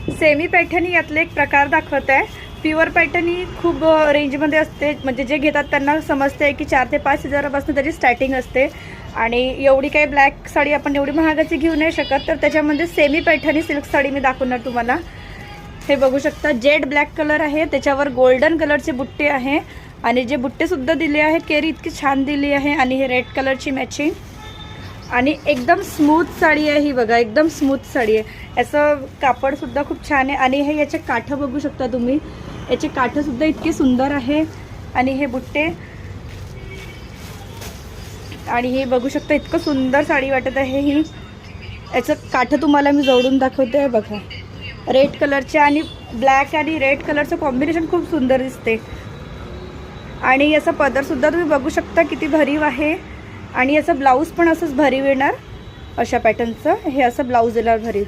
Semi Paithani यातले एक प्रकार दाखवत आहे। प्युअर पैठणी खूप रेंजमध्ये असते, म्हणजे जे घेतात त्यांना समजते की 4 ते 5 हजारापासून त्याची स्टार्टिंग असते आणि एवढी काही ब्लॅक साडी आपण एवढी महागाची घेऊ नाही शकत। तर त्याच्यामध्ये सेमी पैठणी सिल्क साडी मी दाखवणार तुम्हाला। हे बघू शकता, जेड ब्लॅक कलर आहे, त्याच्यावर गोल्डन कलरचे बुट्टे आहे आणि जे बुट्टे सुद्धा दिले आहेत केरी इतकी छान दिली आहे आणि हे रेड कलरची मॅचिंग आणि एकदम स्मूथ साडी आहे ही बघा, एकदम स्मूथ साडी आहे। याचं कापड सुद्धा खूप छान आहे आणि हे याचे काठ बघू शकता तुम्ही, याचे काठ सुद्धा इतके सुंदर आहे आणि हे बुट्टे आणि हे बघू शकता इतकं सुंदर साडी वाटत आहे ही। याचं काठ तुम्हाला मी जवळून दाखवते बघा, रेड कलरचे आणि ब्लॅक आणि रेड कलरचं कॉम्बिनेशन खूप सुंदर दिसते आणि याचा पदर सुद्धा तुम्ही बघू शकता किती भरीव आहे आणि याचा ब्लाऊज पण असंच भरीव येणार, अशा पॅटर्नचं हे असं ब्लाऊज येणार भरीव।